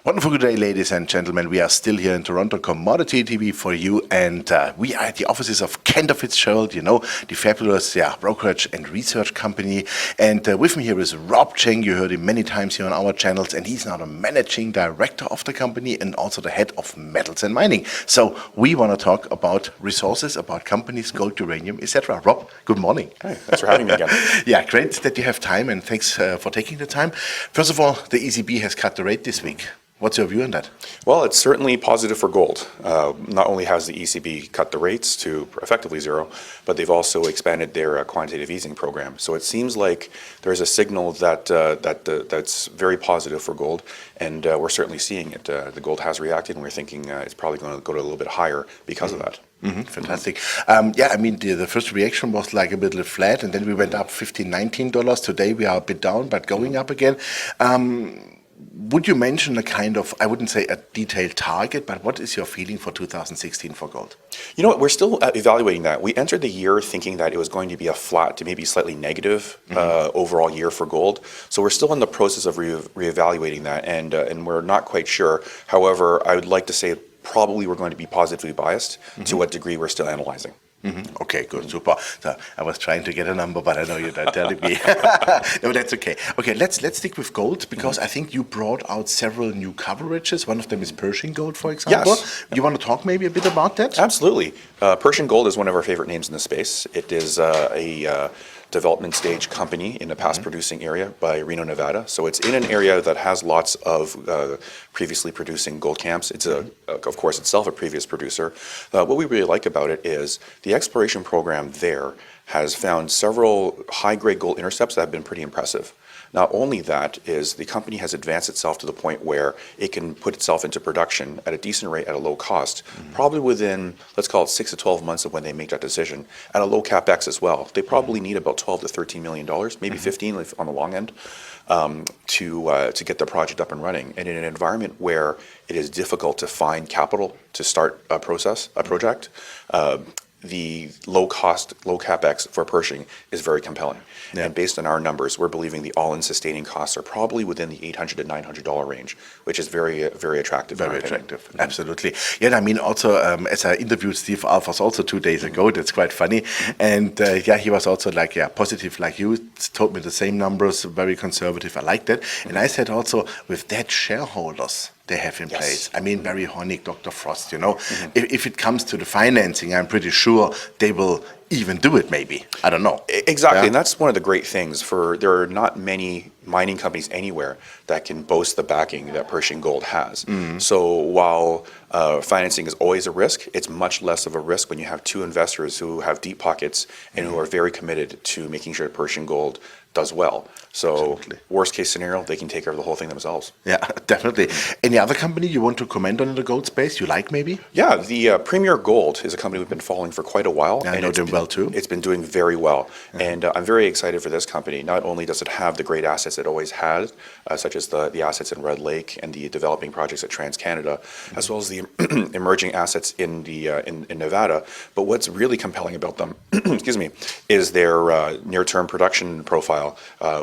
Wonderful good day, ladies and gentlemen. We are still here in Toronto, Commodity TV for you, and we are at the offices of Cantor Fitzgerald, the fabulous brokerage and research company. And with me here is Rob Chang. You heard him many times here on our channels, and he's now the managing director of the company and also the head of metals and mining. So we want to talk about resources, about companies, gold, uranium, etc. Rob, good morning. Hi, thanks for having me again. Yeah, great that you have time, and thanks for taking the time. First of all, the ECB has cut the rate this week. What's your view on that? Well, it's certainly positive for gold. Not only has the ECB cut the rates to effectively zero, but they've also expanded their quantitative easing program. So it seems like there's a signal that that's very positive for gold, and we're certainly seeing it. The gold has reacted, and we're thinking it's probably going to go to a little bit higher because of that. Fantastic. The first reaction was like a bit flat, and then we went up $15, $19. Today we are a bit down, but going up again. Would you mention a kind of, I wouldn't say a detailed target, but what is your feeling for 2016 for gold? You know what, we're still evaluating that. We entered the year thinking that it was going to be a flat to maybe slightly negative overall year for gold. So we're still in the process of reevaluating that, and we're not quite sure. However, I would like to say probably we're going to be positively biased. To what degree we're still analyzing. Okay, good, super. So I was trying to get a number, but I know you're not telling me. No, that's okay. Okay, let's stick with gold, because I think you brought out several new coverages. One of them is Pershing Gold, for example. Yes. You want to talk maybe a bit about that? Absolutely. Pershing Gold is one of our favorite names in the space. It is a development stage company in the past producing area by Reno, Nevada. So it's in an area that has lots of previously producing gold camps. It's of course itself a previous producer. What we really like about it is the exploration program there has found several high-grade gold intercepts that have been pretty impressive. Not only that is the company has advanced itself to the point where it can put itself into production at a decent rate at a low cost, probably within, let's call it 6 to 12 months of when they make that decision, at a low capex as well. They probably need about $12 to $13 million, maybe 15 if on the long end, to get the project up and running. And in an environment where it is difficult to find capital to start a project, the low cost, low capex for Pershing is very compelling. And based on our numbers, we're believing the all-in sustaining costs are probably within the $800 to $900 range, which is very, very attractive. Very attractive, absolutely. Yeah, I mean, also, as I interviewed Steve Alfors also 2 days ago, that's quite funny. And he was also like, positive like you, told me the same numbers, very conservative. I like that. And I said also, with that shareholders they have in place. I mean, Barry Hornick, Dr. Frost, if it comes to the financing, I'm pretty sure they will even do it maybe. I don't know. Exactly, and that's one of the great things. There are not many mining companies anywhere that can boast the backing that Pershing Gold has. So while financing is always a risk, it's much less of a risk when you have two investors who have deep pockets and who are very committed to making sure Pershing Gold does well. So worst case scenario, they can take care of the whole thing themselves. Yeah, definitely. Any other company you want to comment on in the gold space you like maybe? Yeah, the Premier Gold is a company we've been following for quite a while. Yeah, I know them well too. It's been doing very well. And I'm very excited for this company. Not only does it have the great assets it always had, such as the assets in Red Lake and the developing projects at TransCanada, as well as the emerging assets in Nevada, but what's really compelling about them, excuse me, is their near-term production profile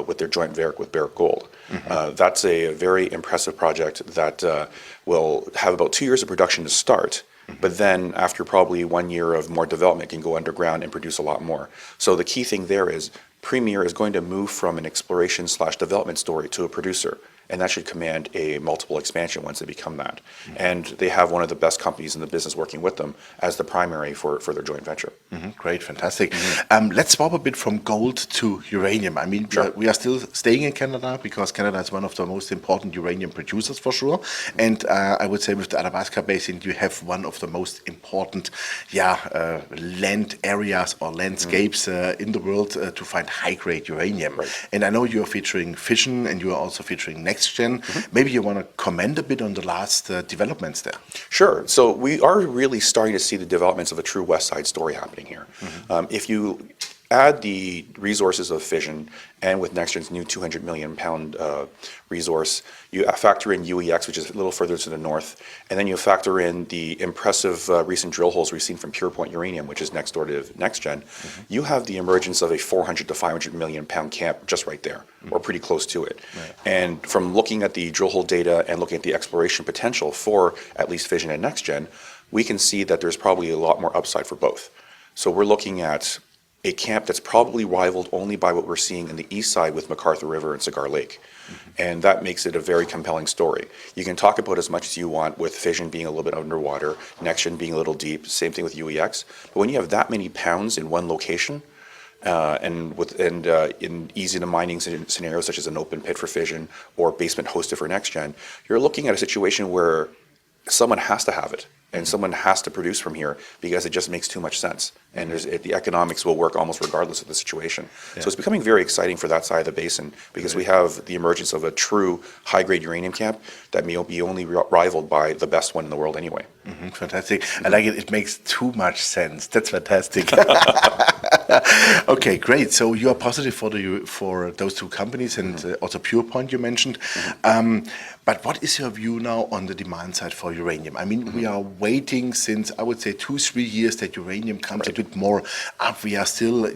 with their joint venture with Barrick Gold. That's a very impressive project that will have about 2 years of production to start, but then after probably 1 year of more development can go underground and produce a lot more. So the key thing there is Premier is going to move from an exploration/development story to a producer. And that should command a multiple expansion once they become that. And they have one of the best companies in the business working with them as the primary for their joint venture. Great, fantastic. Let's swap a bit from gold to uranium. I mean, we are still staying in Canada because Canada is one of the most important uranium producers for sure. And I would say with the Athabasca Basin, you have one of the most important land areas or landscapes in the world to find high-grade uranium. And I know you're featuring fission and you are also featuring next gen. Maybe you want to comment a bit on the last developments there. Sure. So we are really starting to see the developments of a true West Side story happening here. If you add the resources of fission, and with NextGen's new 200 million pound resource, you factor in UEX, which is a little further to the north, and then you factor in the impressive recent drill holes we've seen from Pure Point Uranium, which is next door to NextGen, you have the emergence of a 400 to 500 million pound camp just right there, or pretty close to it. Right. And from looking at the drill hole data and looking at the exploration potential for at least fission and NextGen, we can see that there's probably a lot more upside for both. So we're looking at a camp that's probably rivaled only by what we're seeing in the east side with MacArthur River and Cigar Lake. And that makes it a very compelling story. You can talk about as much as you want with fission being a little bit underwater, NextGen being a little deep, same thing with UEX. But when you have that many pounds in one location, and in easy to mining scenarios such as an open pit for fission or basement hosted for NextGen, you're looking at a situation where someone has to have it. And someone has to produce from here because it just makes too much sense. And the economics will work almost regardless of the situation. Yeah. So it's becoming very exciting for that side of the basin because we have the emergence of a true high-grade uranium camp that may be only rivaled by the best one in the world anyway. Fantastic. I like it. It makes too much sense. That's fantastic. Okay, great. So you are positive for those two companies and also Pure Point you mentioned. But what is your view now on the demand side for uranium? I mean, we are waiting since, I would say, 2-3 years that uranium comes a bit more up. We are still,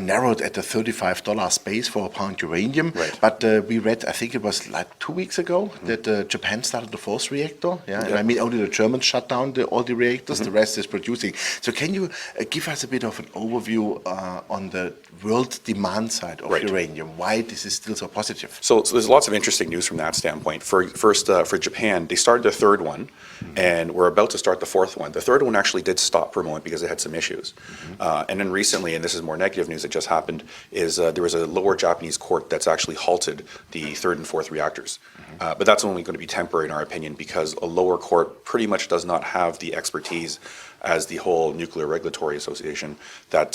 narrowed at the $35 space for a pound uranium. Right. But we read, I think it was like 2 weeks ago, that Japan started the fourth reactor. Yeah, and I mean, only the Germans shut down all the reactors. The rest is producing. So can you give us a bit of an overview on the world demand side of uranium? Why this is still so positive? So there's lots of interesting news from that standpoint. For Japan, they started the third one, and we're about to start the fourth one. The third one actually did stop for a moment because it had some issues. And then recently, and this is more negative news that just happened, is there was a lower Japanese court that's actually halted the third and fourth reactors. But that's only going to be temporary in our opinion because a lower court pretty much does not have the expertise as the whole Nuclear Regulatory Association that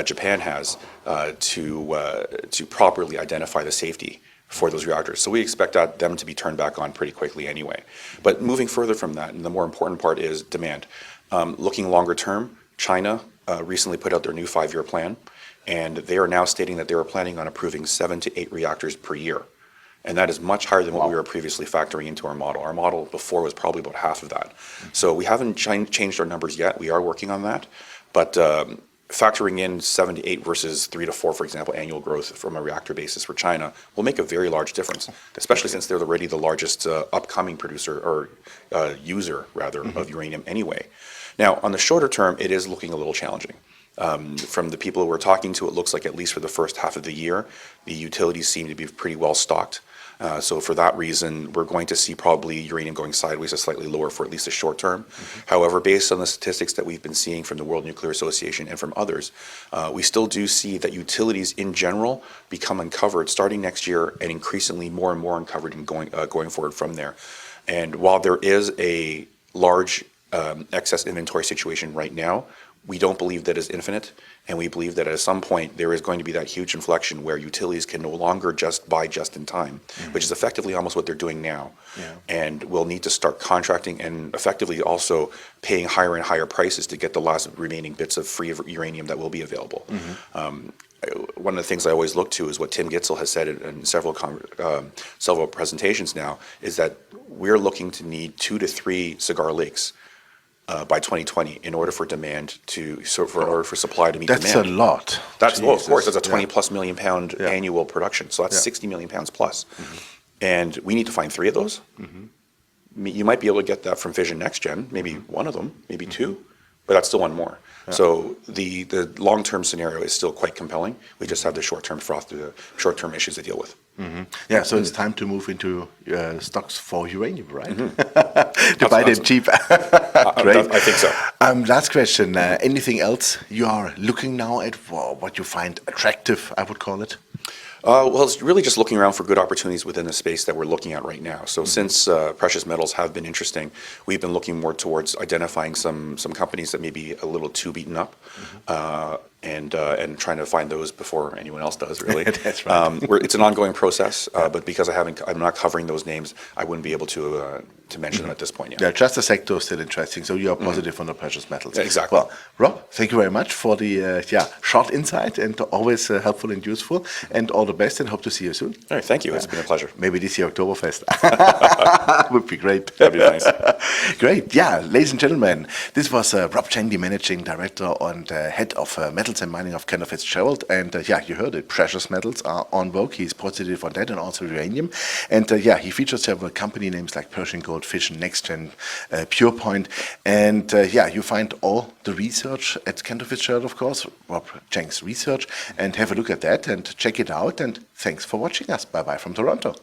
Japan has to properly identify the safety for those reactors. So we expect them to be turned back on pretty quickly anyway. But moving further from that, and the more important part is demand. Looking longer term, China recently put out their new 5-year plan, and they are now stating that they were planning on approving 7 to 8 reactors per year. And that is much higher than what we were previously factoring into our model. Our model before was probably about half of that. So we haven't changed our numbers yet. We are working on that. But factoring in 7 to 8 versus 3 to 4, for example, annual growth from a reactor basis for China will make a very large difference, especially since they're already the largest upcoming producer or user, rather, of uranium anyway. Now, on the shorter term, it is looking a little challenging. From the people who we're talking to, it looks like at least for the first half of the year, the utilities seem to be pretty well stocked. So for that reason, we're going to see probably uranium going sideways or slightly lower for at least the short term. However, based on the statistics that we've been seeing from the World Nuclear Association and from others, we still do see that utilities in general become uncovered starting next year and increasingly more and more uncovered and going forward from there. And while there is a large excess inventory situation right now, we don't believe that is infinite, and we believe that at some point there is going to be that huge inflection where utilities can no longer just buy just in time, which is effectively almost what they're doing now. And we'll need to start contracting and effectively also paying higher and higher prices to get the last remaining bits of free uranium that will be available. One of the things I always look to is what Tim Gitzel has said in several presentations now, is that we're looking to need 2 to 3 Cigar Lakes by 2020 in order for demand in order for supply to meet demand. That's a lot. Of course, that's a 20 plus million pound annual production. So that's 60 million pounds plus. And we need to find 3 of those. You might be able to get that from Fission NextGen, maybe one of them, maybe 2, but that's still one more. So the long-term scenario is still quite compelling. We just have the short-term froth, the short-term issues to deal with. Yeah, so it's time to move into stocks for uranium, right? To buy them cheap. Great. I think so. Last question. Anything else you are looking now at, what you find attractive, I would call it? Well, it's really just looking around for good opportunities within the space that we're looking at right now. So since precious metals have been interesting, we've been looking more towards identifying some companies that may be a little too beaten up. and trying to find those before anyone else does, really. That's right. It's an ongoing process, but because I'm not covering those names, I wouldn't be able to mention them at this point yet. Yeah, just the sector is still interesting. So you are positive on the precious metals. Yeah, exactly. Well, Rob, thank you very much for the short insight and always helpful and useful. And all the best, and hope to see you soon. All right, thank you. It's been a pleasure. Maybe this year Oktoberfest would be great. That'd be nice. Great. Yeah, ladies and gentlemen, this was Rob Chang, the managing director and head of metals and mining of Cantor Fitzgerald. And you heard it. Precious metals are on vogue. He's positive on that, and also uranium. And he features several company names like Pershing Gold, Fission, NextGen, PurePoint. And you find all the research at Cantor Fitzgerald, of course, Rob Chang's research, and have a look at that and check it out. And thanks for watching us. Bye-bye from Toronto.